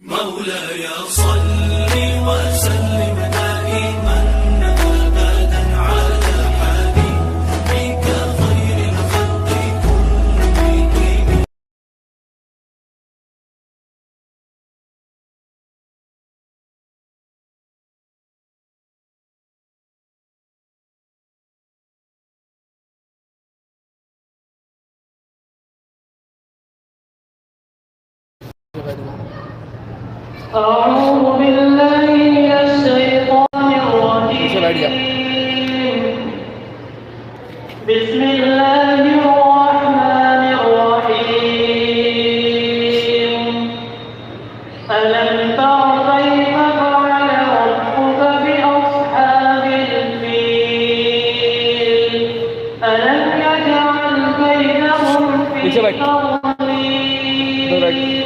مولاي صل وسلم دائما ابدا على حبيبك خير الخلق كلهم. أعوذ بالله من الشيطان الرجيم. بسم الله الرحمن الرحيم. ألم تر كيف فعل ربك بأصحاب الفيل ألم يجعل كيدهم في تضليل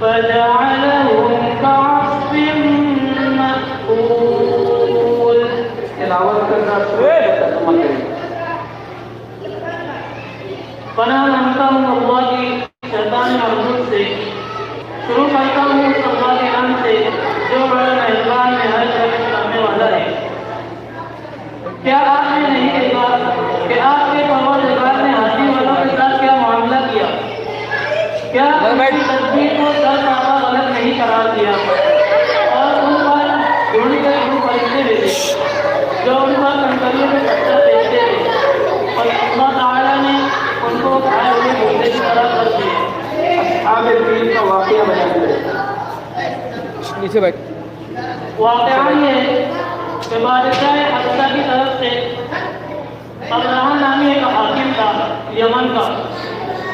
فجعلهم كعصف مأكول. تلاوت کرنا پناہ مانگتا ہوں اللہ کی شیطان مردود سے. شروع کرتا ہوں اس اللہ کے نام سے جو بڑا مہربان نہایت رحم کرنے والا ہے. کیا آپ نے نہیں دیکھا کہ آپ کے پروردگار نے ہاتھی والوں کے ساتھ کیا معاملہ کیا؟ کیا ان کی تدبیر کو سر پاپا غلط نہیں قرار دیا اور ان پر ڈھونڈ کر وہ فرشتے بھیجے جو ان پر کنکریوں میں پتھر پھینکتے تھے اور اللہ تعالیٰ نے ان کو کھائے ہوئے مردے کی طرح کر دیا. اصحاب الفیل کا واقعہ بیان کریں. نیچے بیٹھ. واقعہ یہ ہے کہ بادشاہ حبشہ کی طرف سے ابرہہ نامی ایک حاکم تھا یمن کا.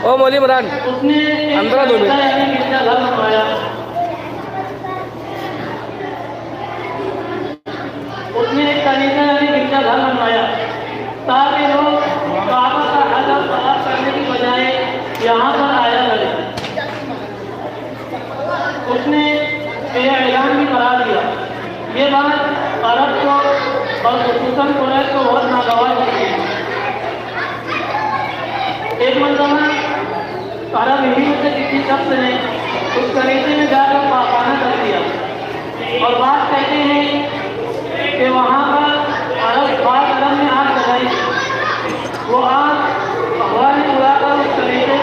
او مولی عمران اس نے ایک گرجا گھر بنوایا. اس نے ایک کنیسہ یعنی گرجا گھر بنوایا تاکہ لوگ کعبہ کا حجر طواف کرنے کی بجائے یہاں پر آیا کریں. اس نے یہ اعلان بھی کرا دیا. یہ بات عرب کو اور خصوصاً قریش کو بہت ناگوار ہوتی ہے. ایک مرتبہ عرب ہی سے کسی شخص نے اس کنیسے میں جا کر پاخانہ کر دیا اور بات کہتے ہیں کہ وہاں پر عرب میں آگ جلائی. وہ آگ ہوا نے اڑا کر اس کنیسے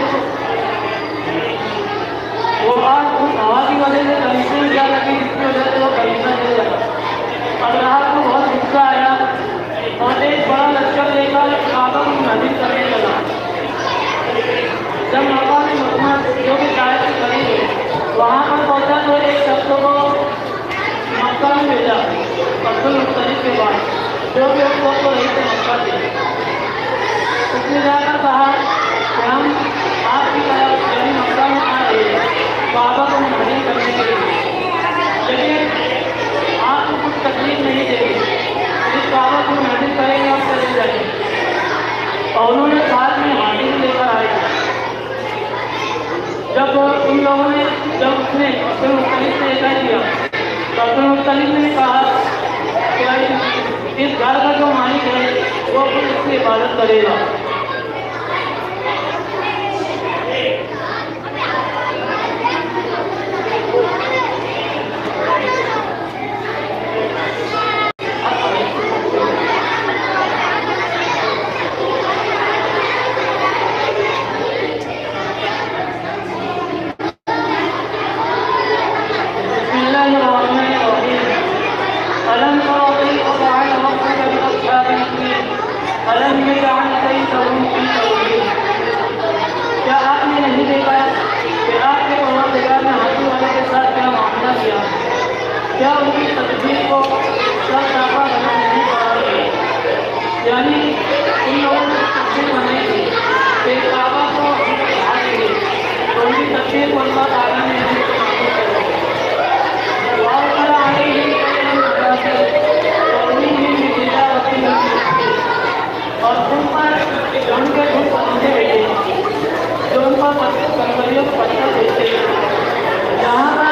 ہوا کی وجہ سے کنیسے میں جا لگی جس کی وجہ سے وہ کنیسہ جل گیا. ابرہہ کو بہت غصہ آیا اور ایک بڑا لشکر لے کر کعبہ کو محدود کرنے لگا. جب مقام محمد جو کہ شاید سے قریب ہے وہاں پر پہنچا تو ایک شخص کو مکہ میں بھیجا عبد المطلب کے بعد جو کہ اس وقت کو رہی تھے مکہ تھے. اس نے جا کر کہا کہ ہم آپ کی طرف یعنی مکہ میں آ رہے ہیں کعبہ کو محدود کرنے کے لیے, لیکن آپ کو کچھ تکلیف نہیں دے گی. اس کعبہ کو محدود کریں گے اور چلے جائیں گے. اور انہوں نے ساتھ میں ہاتھی لے کر آئے. جب ان لوگوں نے اس نے عبد المطلب سے ایسا کیا تو عبد المطلب نے کہا کہ اس گھر کا جو مالک ہے وہ خود اس کی عبادت کرے گا. کیا آپ نے نہیں دیکھا کہ آپ کے پروردگار نے ہاتھی والے کے ساتھ کیا معاملہ کیا؟ کیا ان کی تدبیر کو سر چاپا غلط نہیں قرار دیا؟ یعنی ان لوگوں نے تدبیر بنائی تھی کہ کعبہ کو اٹھا دیں گے تو ان کی تدبیر کو اللہ تعالیٰ نے نہیں معلوم کر دیا. اور ان پر ان کے خود پہنچے بیٹھے جو ان پر کنکریوں کو پتھر بھیجتے ہیں. جہاں پر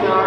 4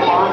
5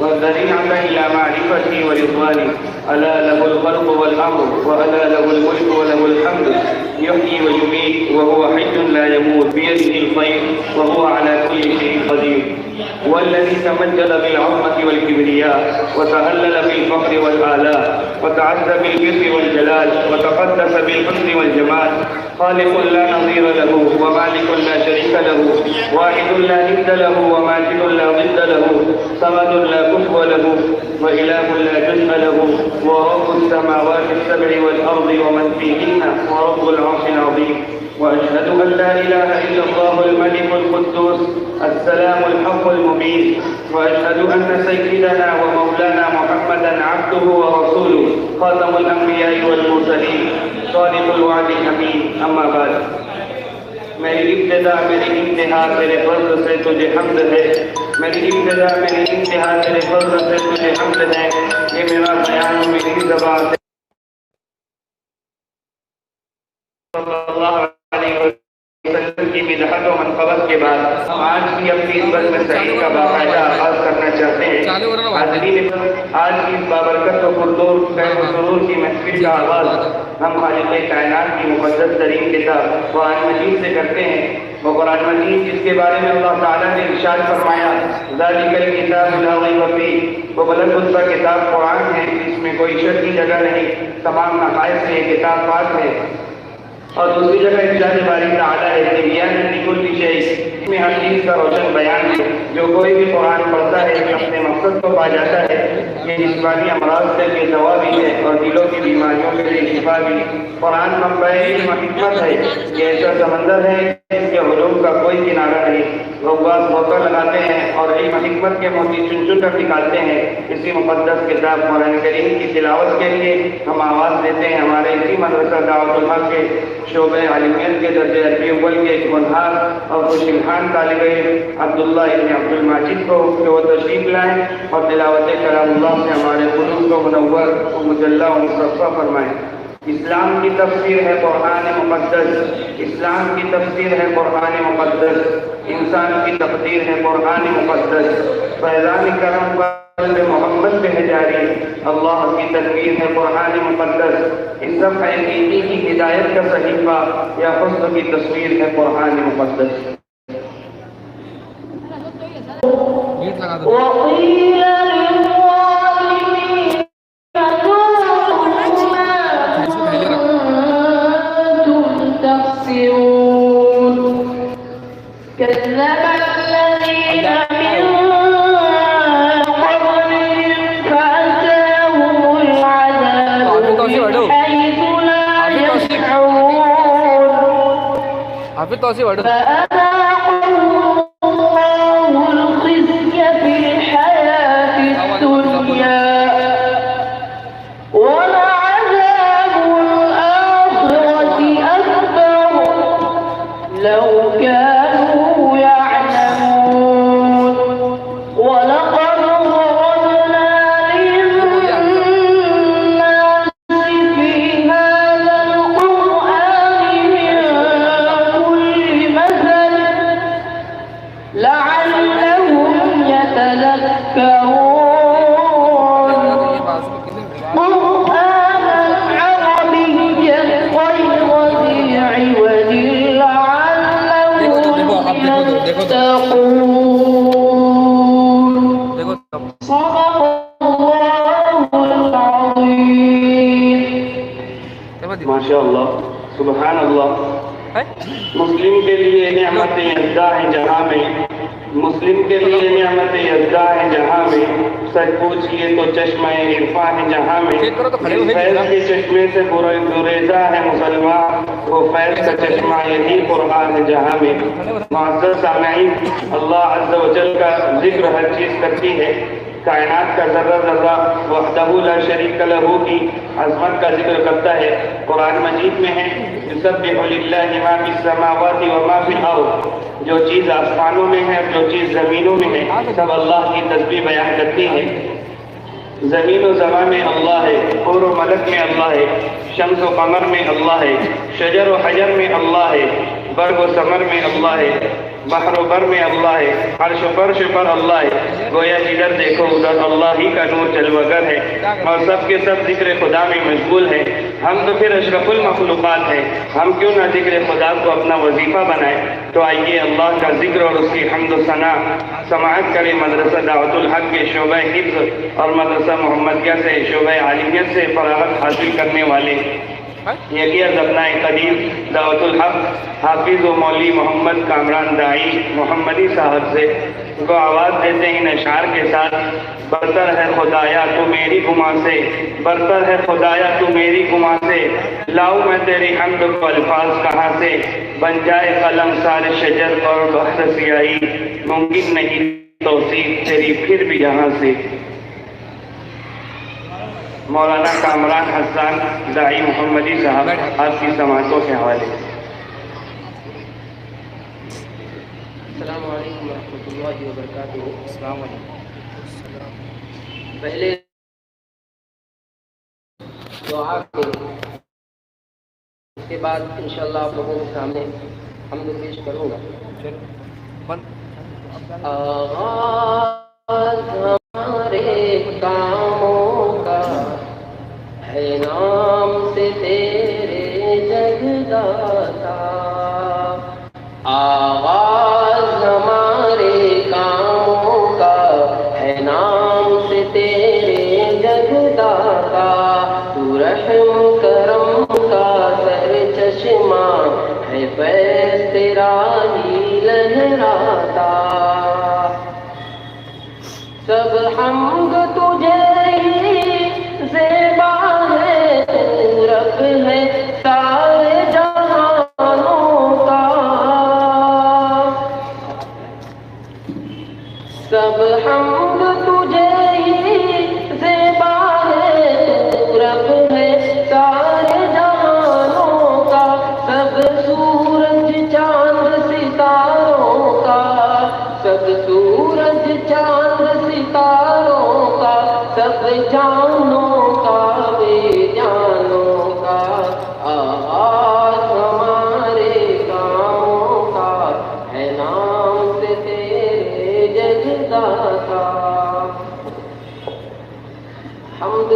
والذريعة إلى معرفتي ورضواني ألا له الخلق والأمر وألا له الملك وله الحمد يحيي ويميت وهو حي لا يموت بيده الخير وهو على كل شيء قدير والذي تمجد بالعظمة والكبرياء وتهلل بالفخر والآلاء وتعز بالبر والجلال وتقدس بالحسن والجمال، خالق لا نظير له ومالك لا شريك له، واحد لا ند له وماجد لا ضد له، صمد لا كفو له وإله لا جزء له، ورب السماوات السبع والأرض ومن فيهن ورب العرش العظيم. وأشهد أن لا إله إلا الله الملك القدوس السلام الحق المبين، وأشهد أن سيدنا ومولانا محمدا عبده ورسوله خاتم الأنبياء والمرسلين صادق الوعد الأمين. أما بعد، میری ابتدا میری انتہا تیرے فضل سے تجھے حمد ہے، میری ابتدا میری انتہا تیرے فضل سے تجھے حمد ہے. یہ میرا بیان میری زبان سے صلی اللہ علیہ وسلم کی مدحت و منقبت کے بعد آج کی اپنی اس بزم صحیح کا باقاعدہ آغاز کرنا چاہتے ہیں. حاضرین، آج کی اس بابرکت و پردور خیر و سرور کی محفل کا آغاز ہم خالق کائنات کی مقدس ترین کتاب قرآن مجید سے کرتے ہیں. وہ قرآن مجید جس کے بارے میں اللہ تعالیٰ نے ارشاد فرمایا ذالک الکتاب لا ریب فیہ، وہ بلند رتبہ کتاب قرآن ہے، اس میں کوئی شک کی جگہ نہیں، تمام نقائص سے یہ کتاب پاک ہے. اور دوسری جگہ ارشاد باری تعالیٰ ہے تبیان لکل شیء، اس میں ہر چیز کا روشن بیان ہے. جو کوئی بھی قرآن پڑھتا ہے اپنے مقصد کو پا جاتا ہے. یہ جسمانی امراض سے بھی دوا بھی ہے اور دلوں کی بیماریوں کے لیے شفا بھی. قرآن منبع علم و حکمت ہے، یہ ایسا سمندر ہے جس کے علوم کا کوئی کنارہ نہیں. لوگ بعض موقع لگاتے ہیں اور علم و حکمت کے موتی چن چن کر نکالتے ہیں. اسی مقدس کتاب قرآن کریم کی تلاوت کے لیے ہم آواز دیتے ہیں ہمارے اسی مدرسہ دعوت الحق کے شعبہ عالمیت کے درجہ عربی اول کے ایک منہار اور خوش الحان طالب علم عبداللہ ابن عبد الماجد کو کہ وہ تشریف لائیں اور تلاوت کلام اللہ سے ہمارے قلوب کو منور و مجلہ و مصفح فرمائیں. اسلام کی تفسیر ہے قرآن مقدس، اسلام کی تفسیر ہے قرآن مقدس، انسان کی تقدیر ہے قرآن مقدس. فیضان کرم قلب محمد پہ ہے جاری، اللہ کی تدبیر ہے قرآن مقدس. اس سب حقیقی کی ہدایت کا صحیفہ یا حسن کی تصویر ہے قرآن مقدس. وقيل للظالمين ذوقوا ما كنتم تكسبون. كذب الذين من قبلهم فأتاهم العذاب من حيث لا يشعرون فأذاقهم الله الخزي في الحياة الدنيا ولعذاب الآخرة أكبر لو كانوا يعلمون. ولقد ضربنا للناس في هذا القرآن من كل مثل لعلهم يتذكرون. قرآنا عربيا غير ذي عوج لعلهم يتقون. صدق الله العظيم. ماشاء اللہ، سبحان اللہ. مسلم کے لیے نعمت یکجا ہے جہاں میں، مسلم کے لیے نعمت یکجا ہے جہاں میں. سچ پوچھئے تو چشمہ عرفاں ہے جہاں میں. فیض کے چشمے سے گریزاں ہے مسلمان، وہ فیض کا چشمہ یہی قرآن ہے جہاں میں. معزز سامعین، اللہ عز و جل کا ذکر ہر چیز کرتی ہے. کائنات کا ذرہ ذرہ وحدہ لا شریک لہ کی عظمت کا ذکر کرتا ہے. قرآن مجید میں ہے یسبح للہ ما فی السماوات و ما فی الارض، جو چیز آسمانوں میں ہے جو چیز زمینوں میں ہے سب اللہ کی تسبیح بیان کرتی ہے. زمین و زمان میں اللہ ہے، حور و ملک میں اللہ ہے، شمس و قمر میں اللہ ہے، شجر و حجر میں اللہ ہے، برگ و ثمر میں اللہ ہے، بحر و بر میں اللہ ہے، عرش و فرش پر اللہ ہے. گویا جدھر دیکھو ادھر اللہ ہی کا نور جلوگر ہے اور سب کے سب ذکر خدا میں مشغول ہے. ہم تو پھر اشرف المخلوقات ہیں، ہم کیوں نہ ذکر خدا کو اپنا وظیفہ بنائیں؟ تو آئیے اللہ کا ذکر اور اس کی حمد و ثنا سماعت کریں مدرسہ دعوت الحق کے شعبہ حفظ اور مدرسہ محمدیہ سے شعبہ عالمیت سے فراغت حاصل کرنے والے یقین اپنا قدیم دعوت الحق حافظ و مولوی محمد کامران داعی محمدی صاحب سے کو آواز دیتے ہیں ان اشعار کے ساتھ۔ برتر ہے خدایا تو میری گماں سے، برتر ہے خدایا تو میری گماں سے، لاؤں میں تیری حمد کو الفاظ کہاں سے، بن جائے قلم سارے شجر اور بحر سیاہی، ممکن نہیں توصیف تیری پھر بھی یہاں سے۔ مولانا کامران حسان داعی محمدی صاحب آپ کی سماعتوں کے حوالے۔ السلام علیکم ورحمۃ اللہ وبرکاتہ۔ السلام علیکم۔ پہلے دعا کریں، اس کے بعد انشاءاللہ آپ لوگوں کے سامنے حمد پیش کروں گا۔ آغاز ہمارے کاموں کا ہے نام سے تیرے جگداتا، آغاز ہمارے کاموں کا ہے نام سے تیرے جگداتا، تو رحم کرم کا سر چشمہ ہے فیض تیرا ہی لہراتا، سب حمد تجھے ہی زیبا ہے، تو رب ہے سارے جہانوں کا، سب حمد تجھے ہی زیبا ہے، تو رب ہے سارے جہانوں کا، سب سورج چاند ستاروں کا، سب سورج چاند ستاروں کا، سب جانوں کا بے جانوں کا، آغاز ہمارے کاموں کا ہے نام سے تیرے جگداتا۔ حمد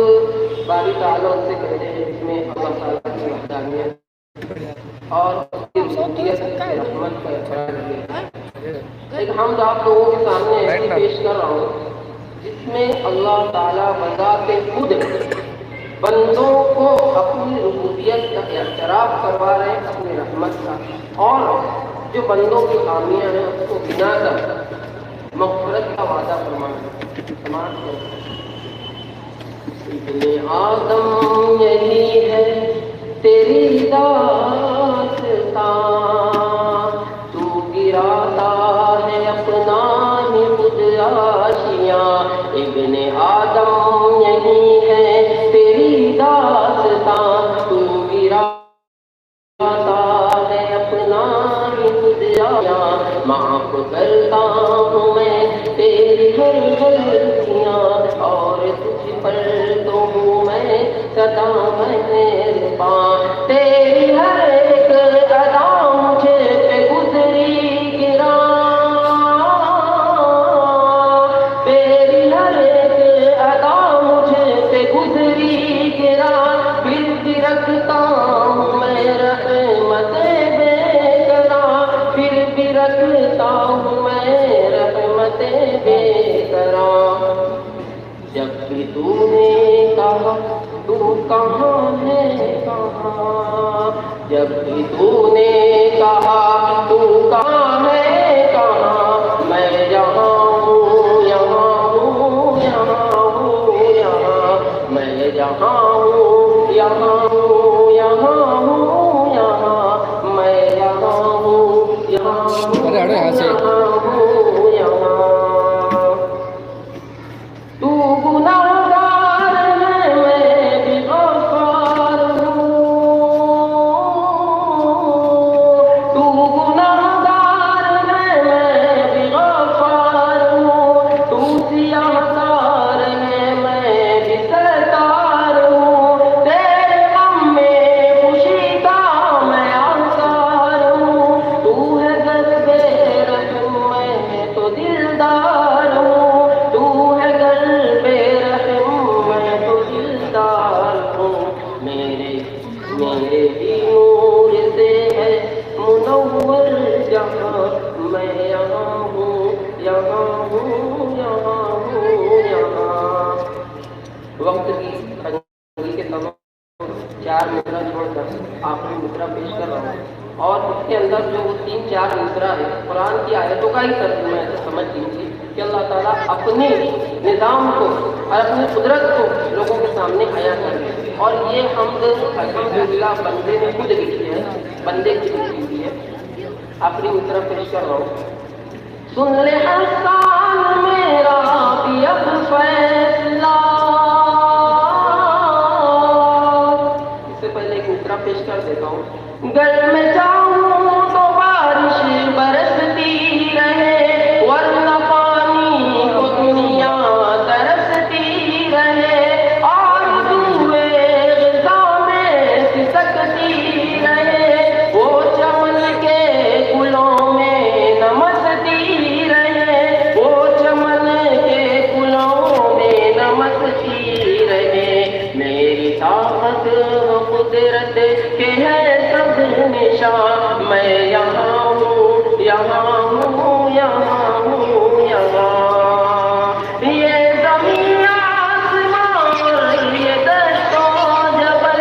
باری تعالیٰ سے کرتے ہیں جس میں اللہ تعالیٰ کی وحدانیت اور اس کی ربوبیت کی رحمت کا اقرار ہے۔ ایک حمد آپ لوگوں کے سامنے ایسی پیش کر رہا ہوں جس میں اللہ تعالیٰ بذات خود بندوں کو اپنی ربوبیت کا اعتراف کروا رہے ہیں، اپنی رحمت کا، اور جو بندوں کی خامیاں ہیں اس کو بنا کر مغفرت کا وعدہ فرمانا۔ سماعت کریں۔ ابن آدم یہی ہے تیری داستاں، تو گراتا ہے اپنا ہی خود آشیاں، ابن آدم یہی ہے تیری داستاں، تو گراتا ہے اپنا ہی خود آشیاں، معاف کرتا ہوں میں تیری ہر غلطیاں، اور تجھ پر تو ہوں میں سدا مہرباں، تیری ہر ایک ادا مجھے پہ گزری گراں، تیری ہر ایک ادا مجھے پہ گزری گراں، پھر بھی رکھتا ہوں میں رحمت بے قرار، پھر بھی رکھتا ہوں میں رحمت بے قرار، جب بھی تو نے کہا تو کہاں ہے کہاں، جب بھی تو نے کہا تو کہاں ہے کہاں، میں یہاں ہوں یہاں ہوں یہاں ہوں یہاں، میں یہاں ہوں یہاں ہوں یہاں ہوں یہاں، میں یہاں ہوں یہاں ہوں یہاں ہوں یہاں، تو گناہگار ہے میں بھی غفار ہوں، تو گناہگار ہے میں بھی غفار ہوں، تو سیاہ کار ہے میں بھی ستار ہوں، تیرے غم میں میرے ہی نور سے ہے منور جہاں، میں یہاں ہوں یہاں ہوں یہاں ہوں یہاں۔ وقت کی تنگی کے تمام 4 مصرع چھوڑ کر آخری مصرع پیش کر رہا ہوں، اور اس کے اندر جو وہ 3-4 مصرع ہے قرآن کی آیتوں کا ہی ترجمہ ہے، تو سمجھ لیجیے کہ اللہ تعالیٰ اپنے نظام کو اور اپنی قدرت کو لوگوں کے سامنے عیاں کر دے، اور یہ حمد الحمدللہ بندے نے خود لکھی ہے، بندے کی لکھی ہوئی ہے۔ آخری مصرع پیش کر رہا ہوں۔ سن لے احسان میرا بھی اب فیصلہ، اس سے پہلے ایک مصرع پیش کر دیتا ہوں۔ گر میں چاہوں تو بارش برستی رہے، ورنہ پانی کو دنیا ترستی رہے، اور دوئے غذا میں سسکتی رہے، وہ چمن کے گلوں میں نمستی رہے، وہ چمن کے گلوں میں نمستی رہے۔ میری طاقت قدرت کے ہے سب نشان، میں یہاں ہوں یہاں ہوں یہاں ہوں یہاں۔ یہ زمین آسمان یہ دشت و جبل،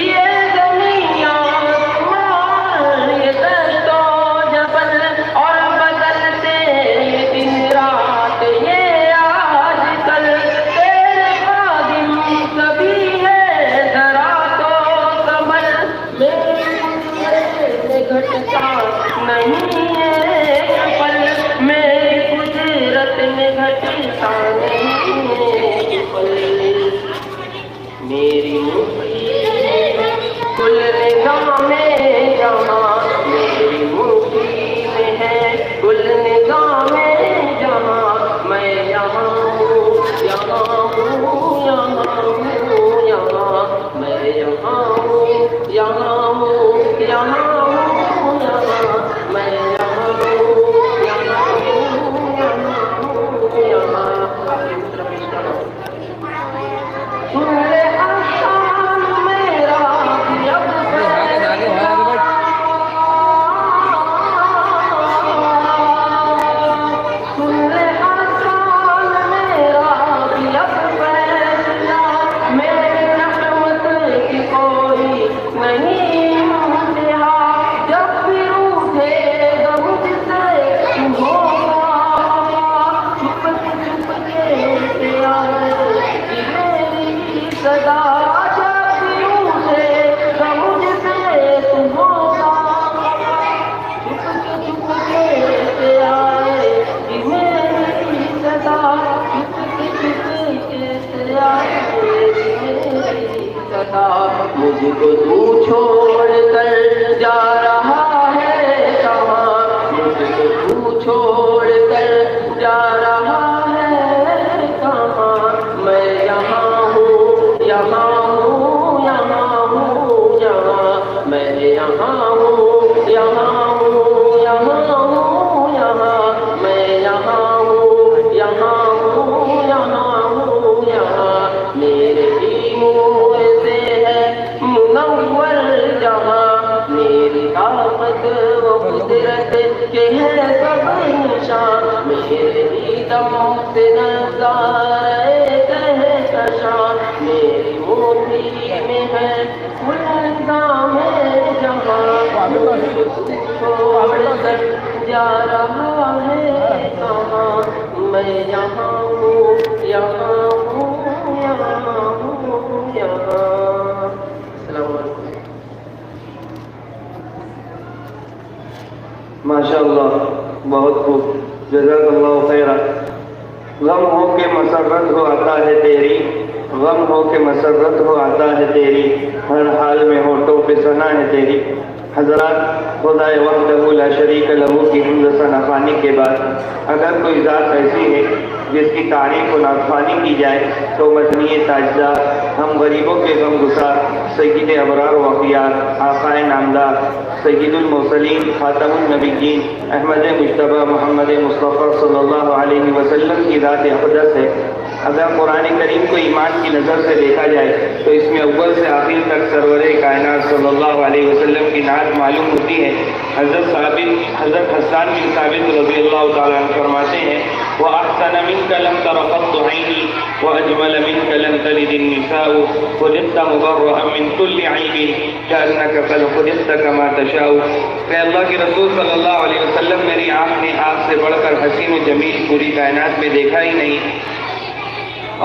یہ زمین آسمان یہ دشت و جبل، اور بدلتے یہ دن رات یہ آج کل، تیرے خادم کبھی ہے ذرا تو سنبھل، میری قدرت میں گھٹتا نہیں ایک پل، میری قدرت میں گھٹتا نہیں ایک پل، میری مٹھی کل نظام جہاں، میری مٹھی میں ہے کل نظام جہاں، میں یہاں ہوں یہاں ہوں یہاں ہوں یہاں، میں یہاں ہوں یہاں ہوں یہاں ہوں یہاں، میں یہاں ہوں یہاں ہوں یہاں ہوں یہاں۔ سن لے احسان میرا بھی اب فیصلہ، سن لے احسان میرا بھی اب فیصلہ، میرے رحمت کی کوئی نہیں انتہا، جب پھر اٹھے گا مجھ سے ہوگا، چھپ کے آئے میری صدا، جب پھر اٹھے گا مجھ سے ہوگا، چھپ کے آئے میری صدا، چھپ کے آئے میری صدا۔ مجھ کو تو چھوڑ کر جا رہا ہے کہاں، مجھ کو تو چھوڑ کر جا رہا ہے کہاں، میں یہاں ہوں یہاں ہوں یہاں ہوں یہاں، میں یہاں ہوں یہاں ہوں یہاں ہوں یہاں، میں یہاں ہوں یہاں ہوں یہاں ہوں یہاں، میرے ہی نور سے ہے منور جہاں، میری طاقت و قدرت کے ہے سب نشان، میرے ہی دم سے نظارے کہکشاں، میری مٹھی میں ہے کل نظام جہاں، چھوڑ کر جا رہا ہے کہاں، میں یہاں ہوں یہاں ہوں یہاں ہوں یہاں۔ السلام علیکم۔ ماشاءاللہ، بہت خوب، جزاک اللہ خیرہ۔ غم ہو کے مسرت ہو عطا ہے تیری، غم ہو کے مسرت ہو عطا ہے تیری، ہر حال میں ہونٹوں پہ ثنا ہے تیری۔ حضرات، خدائے وحدہ لا شریک لہ کی حمد ثنا خوانی کے بعد اگر کوئی ذات ایسی ہے جس کی تعریف و نعت کی جائے تو مدنی تاجدار، ہم غریبوں کے غم گسار، سید ابرار و اخیار، آقائے نامدار، سید المرسلین، خاتم النبیین، احمد مجتبی محمد مصطفیٰ صلی اللہ علیہ وسلم کی ذات اقدس ہے۔ اگر قرآن کریم کو ایمان کی نظر سے دیکھا جائے تو اس میں اول سے آخر تک سرور کائنات صلی اللہ علیہ وسلم کی نعت معلوم ہوتی ہے۔ حضرت حسان بن ثابت رضی اللہ تعالیٰ عنہ فرماتے ہیں وَأَحْسَنَ مِنْكَ لَمْ تَرَ قَطُّ عَيْنِي وَأَجْمَلَ مِنْكَ لَمْ تَلِدِ النِّسَاءُ خُلِقْتَ مُبَرَّأً مِنْ كُلِّ عَيْبٍ كَأَنَّكَ قَدْ خُلِقْتَ كَمَا تَشَاءُ۔ کہ اللہ کے رسول صلی اللہ علیہ وسلم میری آنکھ نے آپ سے بڑھ کر حسین و جمیل پوری کائنات میں دیکھا ہی نہیں،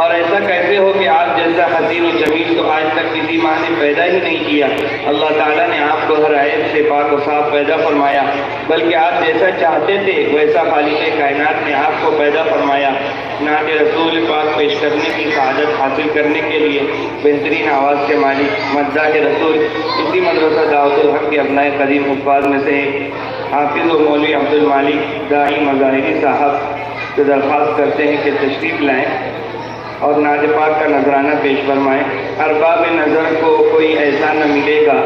اور ایسا کیسے ہو کہ آپ جیسا حسین و جمیل تو آج تک کسی ماں نے پیدا ہی نہیں کیا۔ اللہ تعالیٰ نے آپ کو ہر عیب سے پاک و صاف پیدا فرمایا، بلکہ آپ جیسا چاہتے تھے ویسا خالق کائنات نے آپ کو پیدا فرمایا۔ نعت رسول پاک پیش کرنے کی سعادت حاصل کرنے کے لیے بہترین آواز کے مالک مداح رسول اسی مدرسہ دعوت الحق کے ابنائے قدیم حفاظ میں سے حافظ و مولوی عبد المالک داعی مظاہری صاحب سے درخواست کرتے ہیں کہ تشریف لائیں اور نعت پاک کا نذرانہ پیش فرمائیں۔ ارباب نظر کو کوئی ایسا نہ ملے گا،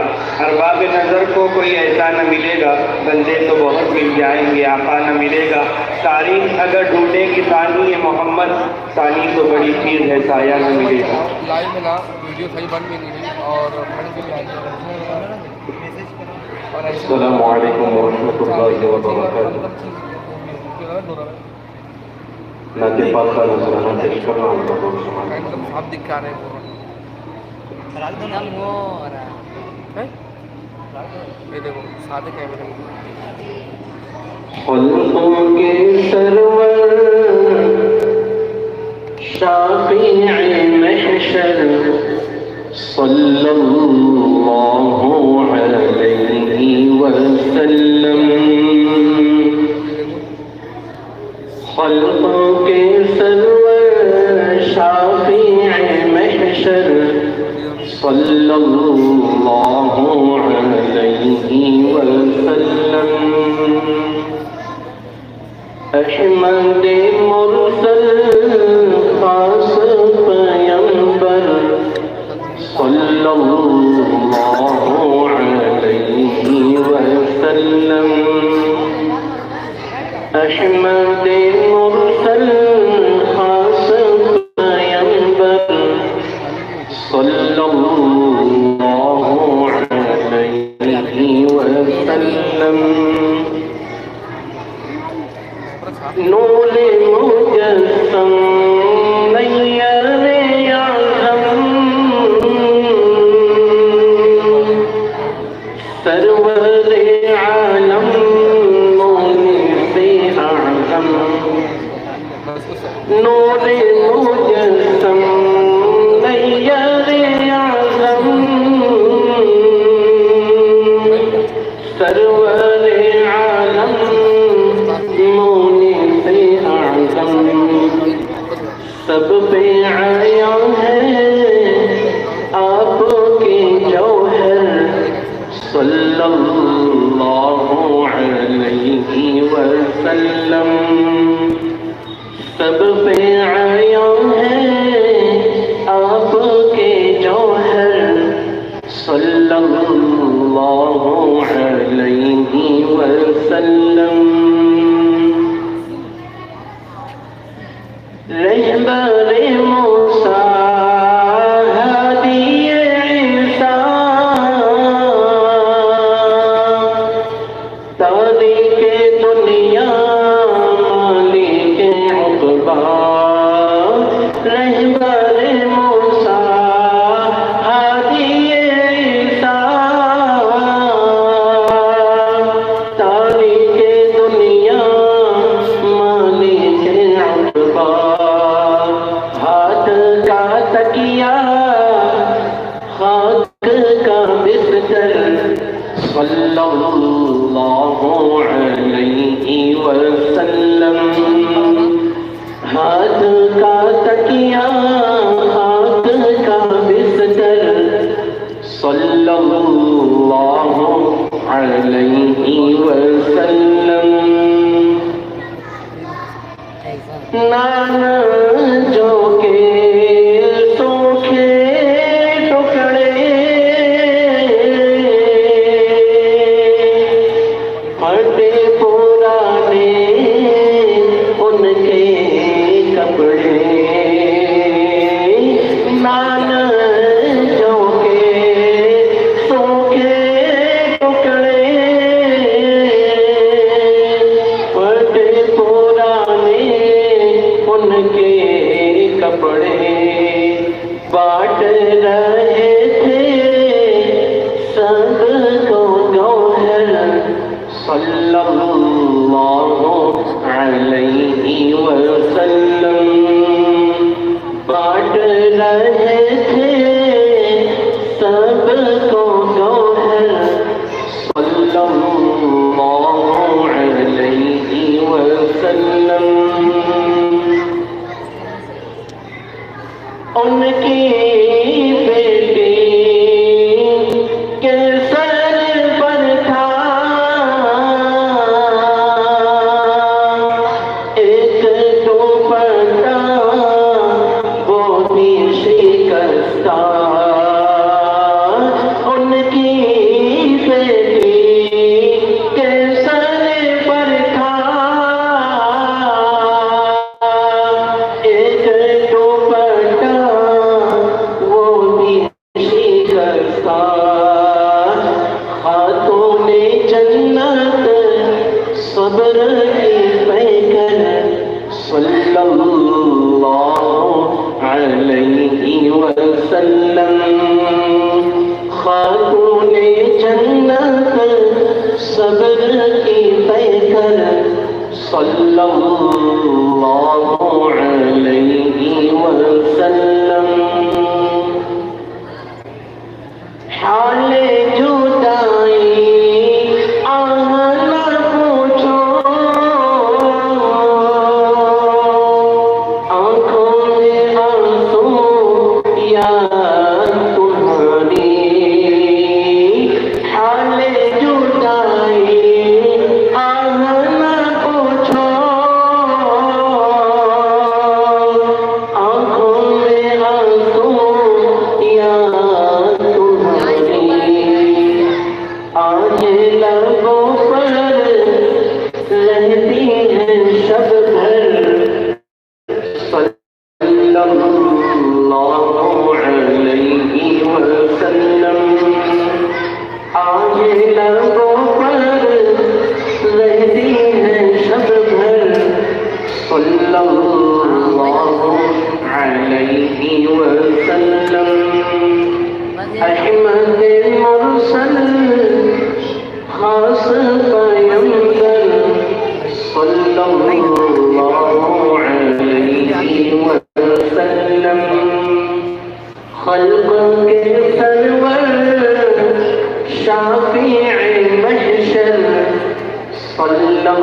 ارباب نظر کو کوئی ایسا نہ ملے گا، بندے تو بہت مل جائیں گے آقا نہ ملے گا۔ تاریخ اگر ڈھونڈے کہ ثانی محمد، ثانی تو بڑی چیز ہے سایہ نہ ملے گا۔ لائیو میں نا ویڈیو صحیح بن بھی نہیں رہی اور السلام علیکم ورحمۃ اللہ وبرکاتہ۔ نعت پاک کا نذرانہ پیش کرنا ہم لوگوں کو سمجھنا ایک دم صاف دکھا رہے ہیں یہ دیکھو سادے کیمرے میں خلقوں کے سرور شافع محشر صلی اللہ علیہ وسلم، خلقوں کے سرور شافع محشر صلی اللہ علیہ وسلم، احمد مرسل خاص پیمبر صلی اللہ علیہ وسلم، احمد مرسل خاص پیمبر صلی اللہ علیہ وسلم، نور مجسم نیر اعظم سرور عالم مونس اعظم، نور مجسم نیر اعظم سرور عالم مونس اعظم، سب پہ آیا ہے آپ کی جوہر صلی اللہ علیہ وسلم، سب پہ آیا ہے آپ کے جوہر صلی اللہ علیہ وسلم، رہبر موسیٰ ہادی عیسیٰ تاریخ دنیا مالک عقبیٰ، رہبر موسیٰ ہادی عیسیٰ تاریخ دنیا مالک عقبیٰ، ہاتھ کا تکیہ خاک کا بستر صلی اللہ علیہ وسلم، ہاتھ کا تکیہ خاک کا بستر صلی اللہ علیہ وسلم، نانا جو کے سوکھے ٹکڑے پھٹے پرانے ان کے کپڑے، رہے تھے سب کو گوہر صلی اللہ علیہ وسلم، بانٹ رہے تھے سب کو گوہر صلی اللہ علیہ وسلم، ان کی بیٹی کے سر پر تھا ایک دوپٹہ وہ بھی شکستہ، ان کی بیٹی کے سر پر تھا ایک دوپٹہ وہ بھی شکستہ، خاتون جنت صبر کی پیکر صلی اللہ علیہ وسلم، خاتون جنت صبر کی پیکر صلی اللہ علیہ وسلم، حال جدائی آہ نہ پوچھو، آنکھوں میں آنسو یاد تمہاری، حال جدائی آہ نہ پوچھو، آنکھوں میں آنسو یاد تمہاری، آج لبوں پر رہتی ہے شب بھر صلی اللہ علیہ وسلم، آج لبوں پر رہتی ہے شب بھر صلی اللہ علیہ وسلم، احمد مرسل خاص پیمبر صلی اللہ علیہ وسلم، خلق کے سرور شافع محشر صلی اللہ